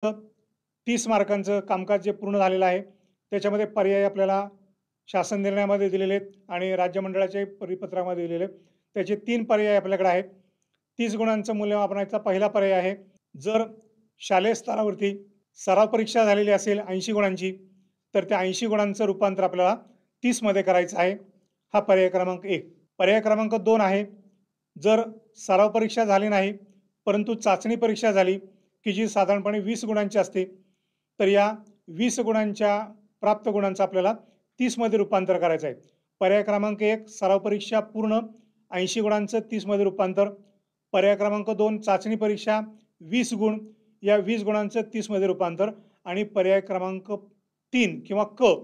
30 मार्कांचं कामकाज जे पूर्ण झालेलं आहे, त्याच्यामध्ये पर्याय आपल्याला शासन निर्णयामध्ये दिलेले आहेत आणि राज्य मंडळाच्या परिपत्रकामध्ये दिलेले आहेत. त्याचे 3 पर्याय आपल्याकडे आहेत. 30 गुणांचं मूल्यमापनाचा पहिला पर्याय आहे. जर शालेय स्तरावरती सराव परीक्षा झालेली असेल 80 गुणांची, तर त्या 80 गुणांचं रूपांतर आपल्याला 30 मध्ये करायचं आहे. हा पर्याय क्रमांक 1. पर्याय क्रमांक 2 आहे, जर सराव परीक्षा झाली नाही, परंतु चाचणी परीक्षा झाली, की जी साधारणपणे 20 गुणांची असते. तर या 20 गुणांच्या प्राप्त गुणांचं आपल्याला 30 मध्ये रूपांतर करायचं आहे. पर्याय क्रमांक 1 सराव परीक्षा पूर्ण 80 गुणांचं 30 मध्ये रूपांतर. पर्याय क्रमांक 2 चाचणी परीक्षा 20 गुण, या 20 गुणांचं 30 मध्ये रूपांतर. आणि पर्याय क्रमांक 3 किंवा क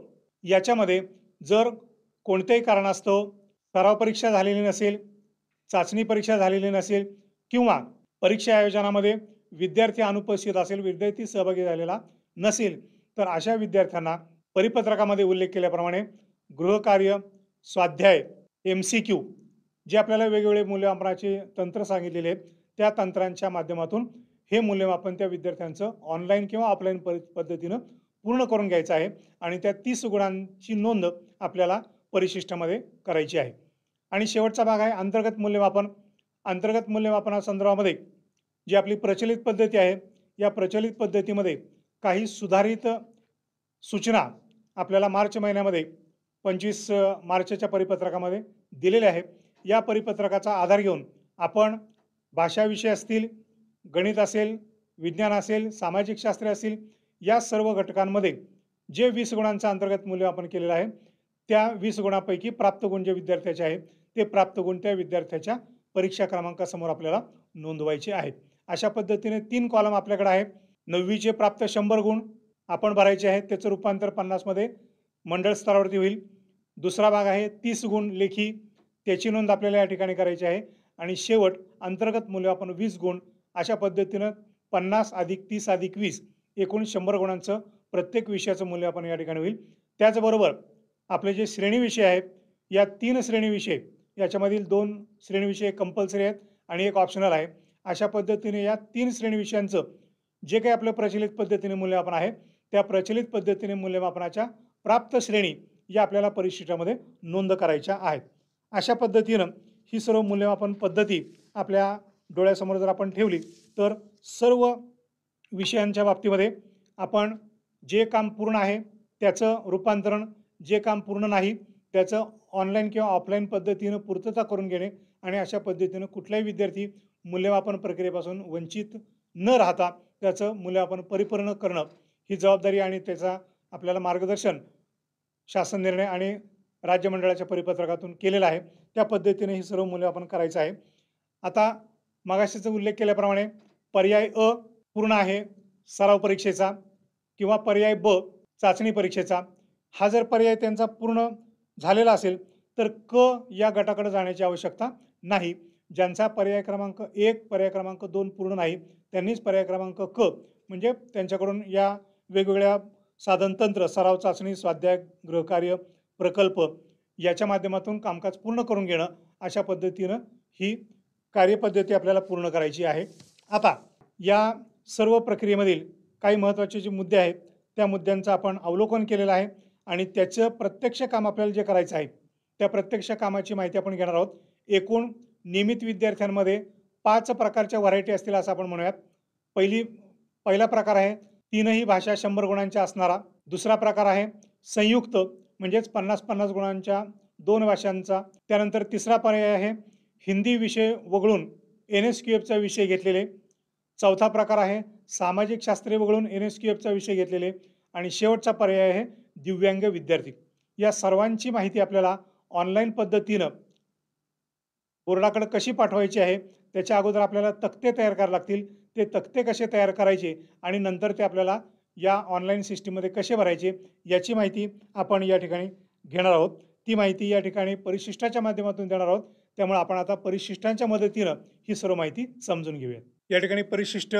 याच्यामध्ये जर कोणत्याही कारणास्तव सराव परीक्षा झालेली नसेल, चाचणी परीक्षा झालेली नसेल किंवा परीक्षा आयोजनामध्ये विद्यार्थी अनुपस्थित असेल, विद्यार्थी सहभागी झालेला नसेल, तर अशा विद्यार्थ्यांना परिपत्रकामध्ये उल्लेख केल्याप्रमाणे गृहकार्य, स्वाध्याय, MCQ जे आपल्याला वेगवेगळे मूल्यमापनाचे तंत्र सांगितलेले आहेत, त्या तंत्रांच्या माध्यमातून हे मूल्यमापन त्या विद्यार्थ्यांचं ऑनलाईन किंवा ऑफलाईन पद्धतीनं पूर्ण करून घ्यायचं आहे आणि त्या 30 गुणांची नोंद आपल्याला परिशिष्टामध्ये करायची आहे. आणि शेवटचा भाग आहे अंतर्गत मूल्यमापन. अंतर्गत मूल्यमापनासंदर्भामध्ये जी आपली प्रचलित पद्धती आहे, या प्रचलित पद्धतीमध्ये काही सुधारित सूचना आपल्याला मार्च महिन्यामध्ये 25 मार्चच्या परिपत्रकामध्ये दिलेल्या आहेत. या परिपत्रकाचा आधार घेऊन आपण भाषा विषय असतील, गणित असेल, विज्ञान असेल, सामाजिक शास्त्र असेल, या सर्व घटकांमध्ये जे 20 गुणांचं अंतर्गत मूल्यमापन केलेलं आहे, त्या 20 गुणापैकी प्राप्त गुण जे विद्यार्थ्याचे आहेत, ते प्राप्त गुण त्या विद्यार्थ्याच्या परीक्षा क्रमांकासमोर आपल्याला नोंदवायचे आहेत. अशा पद्धतीने 3 कॉलम आपल्याकडे आहेत. 9वीचे प्राप्त 100 गुण आपण भरायचे आहेत. त्याचं रूपांतर 50 मध्ये मंडळ स्तरावरती होईल. दुसरा भाग आहे 30 गुण लेखी, त्याची नोंद आपल्याला या ठिकाणी करायची आहे. आणि शेवट अंतर्गत मूल्यमापन 20 गुण. अशा पद्धतीनं 50 अधिक 30 अधिक 20 एकूण 100 गुणांचं प्रत्येक विषयाचं मूल्यमापन या ठिकाणी होईल. त्याचबरोबर आपले जे श्रेणी विषय आहेत, या 3 श्रेणी विषय याच्यामधील 2 श्रेणी विषय कंपल्सरी आहेत आणि एक ऑप्शनल आहे. अशा पद्धतीने या 3 श्रेणी विषयांचं जे काही आपलं प्रचलित पद्धतीने मूल्यमापन आहे, त्या प्रचलित पद्धतीने मूल्यमापनाच्या प्राप्त श्रेणी या आपल्याला परिशिष्टामध्ये नोंद करायच्या आहेत. अशा पद्धतीनं ही सर्व मूल्यमापन पद्धती आपल्या डोळ्यासमोर जर आपण ठेवली, तर सर्व विषयांच्या बाबतीमध्ये आपण जे काम पूर्ण आहे त्याचं रूपांतरण, जे काम पूर्ण नाही त्याचं ऑनलाईन किंवा ऑफलाईन पद्धतीनं पूर्तता करून घेणे आणि अशा पद्धतीनं कुठलाही विद्यार्थी मूल्यमापन प्रक्रियेपासून वंचित न राहता त्याचं मूल्यमापन परिपूर्ण करणं ही जबाबदारी आणि त्याचा आपल्याला मार्गदर्शन शासन निर्णय आणि राज्य मंडळाच्या परिपत्रकातून केलेला आहे. त्या पद्धतीने हे सर्व मूल्यमापन करायचं आहे. आता मगाशीचा उल्लेख केल्याप्रमाणे पर्याय अ पूर्ण आहे सराव परीक्षेचा किंवा पर्याय ब चाचणी परीक्षेचा. हा जर पर्याय त्यांचा पूर्ण झालेला असेल, तर क या गटाकडे जाण्याची आवश्यकता नाही. ज्यांचा पर्याय क्रमांक 1, पर्याय क्रमांक 2 पूर्ण नाही, त्यांनीच पर्याय क्रमांक क म्हणजे त्यांच्याकडून या वेगवेगळ्या साधन तंत्र, सराव, चाचणी, स्वाध्याय, गृहकार्य, प्रकल्प याच्या माध्यमातून कामकाज पूर्ण करून घेणं, अशा पद्धतीनं ही कार्यपद्धती आपल्याला पूर्ण करायची आहे. आता या सर्व प्रक्रियेमधील काही महत्त्वाचे जे मुद्दे आहेत, त्या मुद्द्यांचं आपण अवलोकन केलेलं आहे आणि त्याचं प्रत्यक्ष काम आपल्याला जे करायचं आहे, त्या प्रत्यक्ष कामाची माहिती आपण घेणार आहोत. एकूण नियमित विद्यार्थ्यांमध्ये 5 प्रकारच्या व्हरायटी असतील असं आपण म्हणूयात. पहिला प्रकार आहे 3ही भाषा 100 गुणांच्या असणारा. दुसरा प्रकार आहे संयुक्त म्हणजेच 50-50 गुणांच्या 2 भाषांचा. त्यानंतर तिसरा पर्याय आहे हिंदी विषय वगळून NSQFचा विषय घेतलेले. चौथा प्रकार आहे सामाजिक शास्त्रे वगळून NSQFचा विषय घेतलेले. आणि शेवटचा पर्याय आहे दिव्यांग विद्यार्थी. या सर्वांची माहिती आपल्याला ऑनलाईन पद्धतीनं बोर्डाकडे कशी पाठवायची आहे, त्याच्या अगोदर आपल्याला तक्ते तयार करावे लागतील. ते तक्ते कसे तयार करायचे आणि नंतर ते आपल्याला या ऑनलाईन सिस्टीममध्ये कसे भरायचे, याची माहिती आपण या ठिकाणी घेणार आहोत. ती माहिती या ठिकाणी परिशिष्टाच्या माध्यमातून देणार आहोत. त्यामुळे आपण आता परिशिष्टांच्या मदतीनं ही सर्व माहिती समजून घेऊया. या ठिकाणी परिशिष्ट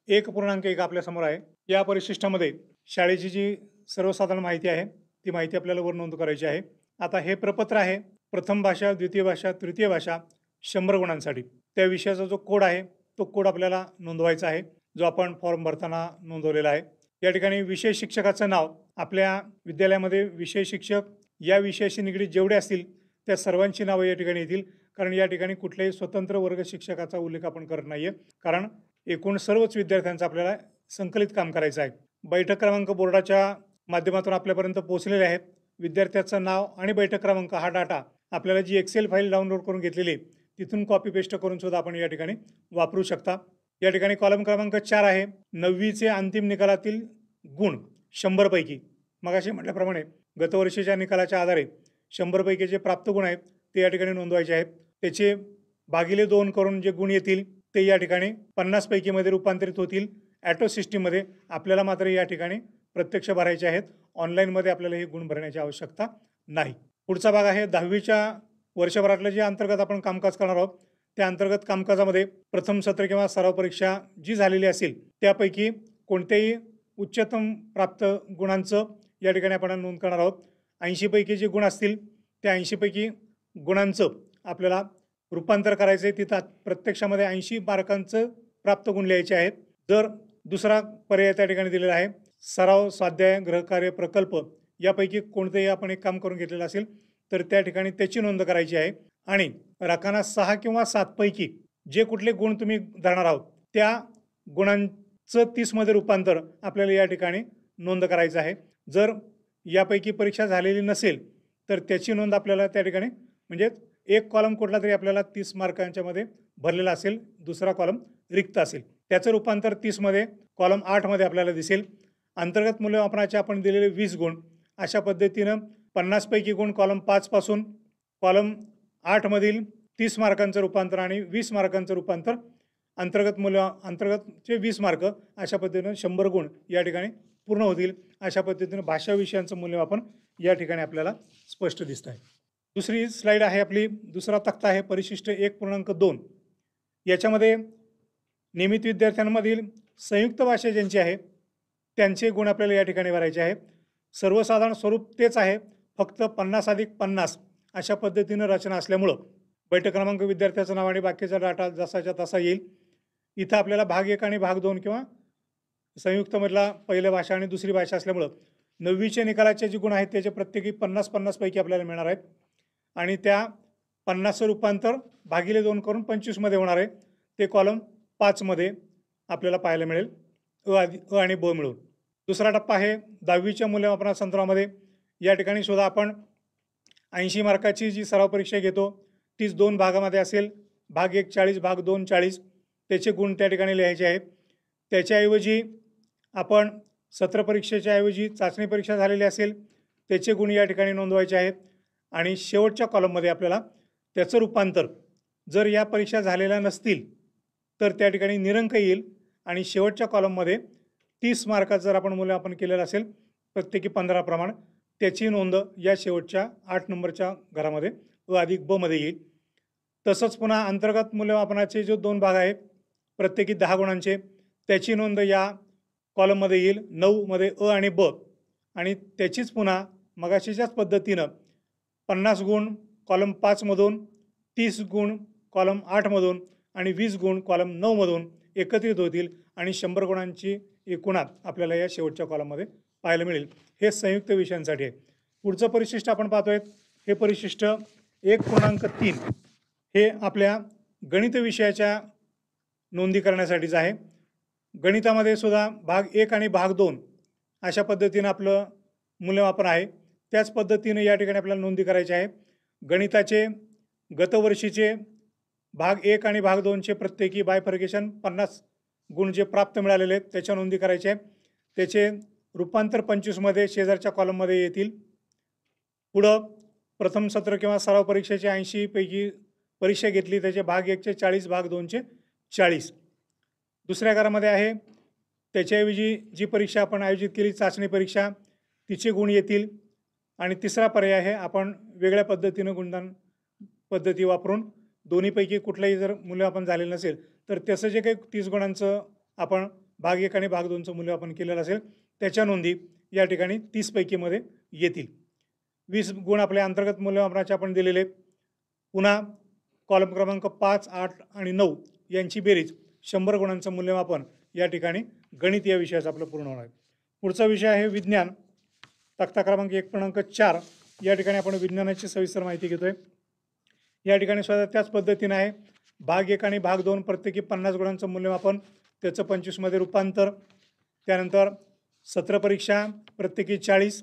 1.1 आपल्यासमोर आहे. या परिशिष्टामध्ये शाळेची जी सर्वसाधारण माहिती आहे, ती माहिती आपल्याला वर नोंद करायची आहे. आता हे प्रपत्र आहे प्रथम भाषा, द्वितीय भाषा, तृतीय भाषा 100 गुणांसाठी. त्या विषयाचा जो कोड आहे, तो कोड आपल्याला नोंदवायचा आहे. जो आपण फॉर्म भरताना नोंदवलेला आहे। या ठिकाणी विषय शिक्षकाचं नाव, आपल्या विद्यालयामध्ये विषय शिक्षक या विषयाशी निगडीत जेवढे असतील त्या सर्वांची नावं या ठिकाणी येतील, कारण या ठिकाणी कुठल्याही स्वतंत्र वर्ग शिक्षकाचा उल्लेख आपण करत नाहीये, कारण एकूण सर्वच विद्यार्थ्यांचं आपल्याला संकलित काम करायचं आहे। बैठक क्रमांक बोर्डाच्या माध्यमातून आपल्यापर्यंत पोहोचलेले आहेत। विद्यार्थ्याचं नाव आणि बैठक क्रमांक हा डाटा आपल्याला जी एक्सेल फाईल डाउनलोड करून घेतलेली आहे तिथून कॉपी पेस्ट करून सुद्धा आपण या ठिकाणी वापरू शकता। या ठिकाणी कॉलम क्रमांक 4 आहे, 9वीचे अंतिम निकालातील गुण 100 पैकी मगाशी म्हटल्याप्रमाणे गतवर्षीच्या निकालाच्या आधारे 100 पैकी जे प्राप्त गुण आहेत ते या ठिकाणी नोंदवायचे आहेत। त्याचे भागिले 2 करून जे गुण येतील ते या ठिकाणी 50 पैकीमध्ये रूपांतरित होतील ॲटो सिस्टीममध्ये। आपल्याला मात्र या ठिकाणी प्रत्यक्ष भरायचे आहेत, ऑनलाईनमध्ये आपल्याला हे गुण भरण्याची आवश्यकता नाही। पुढचा भाग आहे 10वीच्या वर्षभरातलं जे अंतर्गत आपण कामकाज करणार आहोत त्या अंतर्गत कामकाजामध्ये प्रथम सत्र किंवा सराव परीक्षा जी झालेली असेल त्यापैकी कोणत्याही उच्चतम प्राप्त गुणांचं या ठिकाणी आपण नोंद करणार आहोत। 80 पैकी जे गुण असतील त्या 80 पैकी गुणांचं आपल्याला रूपांतर करायचं आहे, तिथं प्रत्यक्षामध्ये 80 मार्कांचं प्राप्त गुण लिहायचे आहेत। जर दुसरा पर्याय त्या ठिकाणी दिलेला आहे सराव, स्वाध्याय, गृहकार्य, प्रकल्प यापैकी कोणतेही आपण एक काम करून घेतलेलं असेल तर त्या ठिकाणी त्याची नोंद करायची आहे। आणि राखाना 6 किंवा 7 पैकी जे कुठले गुण तुम्ही धरणार आहोत त्या गुणांचं 30 मध्ये रूपांतर आपल्याला या ठिकाणी नोंद करायचं आहे। जर यापैकी परीक्षा झालेली नसेल तर त्याची नोंद आपल्याला त्या ठिकाणी म्हणजे एक कॉलम कुठला तरी आपल्याला 30 मार्कांच्या मध्ये भरलेला असेल, दुसरा कॉलम रिक्त असेल, त्याचं रूपांतर 30 मध्ये कॉलम 8 मध्ये आपल्याला दिसेल। अंतर्गत मूल्यमापनाचे आपण दिलेले 20 गुण अशा पद्धतीनं 50 पैकी गुण कॉलम 5 पासून कॉलम 8 मधील 30 मार्कांचं रूपांतर आणि 20 मार्कांचं रूपांतर अंतर्गतचे 20 मार्क अशा पद्धतीनं 100 गुण या ठिकाणी पूर्ण होतील। अशा पद्धतीनं भाषा विषयांचं मूल्यमापन या ठिकाणी आपल्याला स्पष्ट दिसत आहे। दुसरी स्लाइड आहे आपली, दुसरा तक्ता आहे परिशिष्ट 1.2। याच्यामध्ये नियमित विद्यार्थ्यांमधील संयुक्त भाषा ज्यांची आहे त्यांचे गुण आपल्याला या ठिकाणी भरायचे आहे। सर्वसाधारण स्वरूप तेच आहे, फक्त 50+50 अशा पद्धतीनं रचना असल्यामुळं बैठक क्रमांक, विद्यार्थ्याचं नाव आणि बाकीचा डाटा जसाच्या तसा येईल। इथं आपल्याला भाग 1 आणि भाग 2 किंवा संयुक्तमधला पहिल्या भाषा आणि दुसरी भाषा असल्यामुळं 9वीचे निकालाचे जे गुण आहेत त्याचे प्रत्येकी 50-50 पैकी आपल्याला मिळणार आहेत आणि त्या 50चं रूपांतर भागिले 2 करून 25 मध्ये होणार आहे। ते कॉलम 5 मध्ये आपल्याला पाहायला मिळेल, अ आणि ब मिळून। दुसरा टप्पा आहे 10वीच्या मूल्यमापनासंदर्भामध्ये। या ठिकाणी सुद्धा आपण 80 मार्काची जी सराव परीक्षा घेतो तीच 2 भागामध्ये असेल, भाग 1 40, भाग 2 40, त्याचे गुण त्या ठिकाणी लिहायचे आहेत। त्याच्याऐवजी आपण सत्र परीक्षेच्या ऐवजी चाचणी परीक्षा झालेली असेल त्याचे गुण या ठिकाणी नोंदवायचे आहेत आणि शेवटच्या कॉलममध्ये आपल्याला त्याचं रूपांतर जर या परीक्षा झालेल्या नसतील तर त्या ठिकाणी निरंक येईल आणि शेवटच्या कॉलममध्ये 30 मार्काचं जर आपण मूल्यमापन केलेलं असेल प्रत्येकी 15 प्रमाण त्याची नोंद या शेवटच्या 8 नंबरच्या घरामध्ये अ अधिक ब मध्ये येईल। तसंच पुन्हा अंतर्गत मूल्यमापनाचे जो 2 भाग आहेत प्रत्येकी 10 गुणांचे त्याची नोंद या कॉलममध्ये येईल 9 मध्ये अ आणि ब, आणि त्याचीच पुन्हा मगाशीच्याच पद्धतीनं 50 गुण कॉलम 5 मधून, 30 गुण कॉलम 8 मधून आणि 20 गुण कॉलम 9 मधून एकत्रित होतील आणि 100 गुणांची एकूणात आपल्याला या शेवटच्या कॉलममध्ये पाहायला मिळेल। हे संयुक्त विषयांसाठी आहे। पुढचं परिशिष्ट आपण पाहतोय हे परिशिष्ट 1.3 हे आपल्या गणित विषयाच्या नोंदी करण्यासाठीच आहे। गणितामध्ये सुद्धा भाग 1 आणि भाग 2 अशा पद्धतीनं आपलं मूल्यमापन आहे। त्याच पद्धतीने या ठिकाणी आपल्याला नोंदी करायची आहे। गणिताचे गतवर्षीचे भाग 1 आणि भाग 2चे प्रत्येकी बायफर्गेशन 50 गुण जे प्राप्त मिळालेले आहेत त्याच्या नोंदी करायचे आहे। त्याचे रूपांतर 25 मध्ये शेजारच्या कॉलममध्ये येतील। पुढं प्रथम सत्र किंवा सराव परीक्षेचे 80 पैकी परीक्षा घेतली त्याचे भाग 1चे 40, भाग 2चे 40। दुसऱ्या घरामध्ये आहे त्याच्याऐवजी जी परीक्षा आपण आयोजित केली चाचणी परीक्षा तिचे गुण येतील। आणि तिसरा पर्याय आहे आपण वेगळ्या पद्धतीनं गुणदान पद्धती वापरून दोन्हीपैकी कुठलंही जर मूल्यमापन झालेलं नसेल तर त्याचं जे काही 30 गुणांचं आपण भाग 1 आणि भाग 2चं मूल्यमापन केलेलं असेल त्याच्या नोंदी या ठिकाणी 30 पैकीमध्ये येतील। 20 गुण आपल्या अंतर्गत मूल्यमापनाचे आपण दिलेले। पुन्हा कॉलम क्रमांक 5, 8 आणि 9 यांची बेरीज 100 गुणांचं मूल्यमापन या ठिकाणी गणित या विषयाचं आपलं पूर्ण होणार आहे. पुढचा विषय आहे विज्ञान. तक्ता क्रमांक 1.4 या ठिकाणी आपण विज्ञानाची सविस्तर माहिती घेतोय. या ठिकाणी सुद्धा त्याच पद्धतीने आहे. भाग 1 आणि भाग 2 प्रत्येकी 50 गुणांचं मूल्यमापन, त्याचं 25 मध्ये रूपांतर. त्यानंतर सत्र परीक्षा प्रत्येकी 40,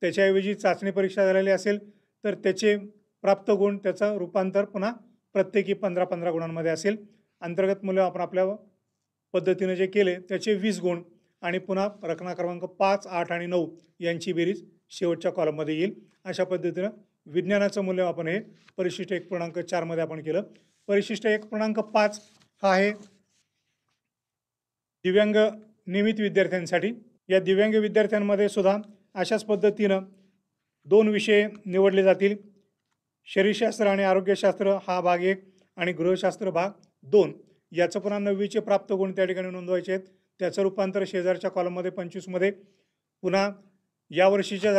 त्याच्याऐवजी चाचणी परीक्षा झालेली असेल तर त्याचे प्राप्त गुण त्याचं रूपांतर पुन्हा प्रत्येकी 15-15 गुणांमध्ये असेल. अंतर्गत मूल्यमापन आपल्या पद्धतीने जे केले त्याचे 20 गुण आणि पुन्हा रचना क्रमांक 5, 8 आणि 9 यांची बेरीज शेवटच्या कॉलममध्ये येईल. अशा पद्धतीनं विज्ञानाचं मूल्यमापन हे परिशिष्ट 1.4 मध्ये आपण केलं. परिशिष्ट 1.5 हा आहे दिव्यांग नियमित विद्यार्थ्यांसाठी. या दिव्यांग विद्यार्थ्यांमध्ये सुद्धा अशाच पद्धतीनं 2 विषय निवडले जातील. शरीरशास्त्र आणि आरोग्यशास्त्र हा भाग 1 आणि गृहशास्त्र भाग 2. याचं पुन्हा 9वीचे प्राप्त गुण त्या ठिकाणी नोंदवायचे आहेत. त्याचं रूपांतर शेजारच्या कॉलममध्ये 25 मध्ये. पुन्हा यावर्षीच्या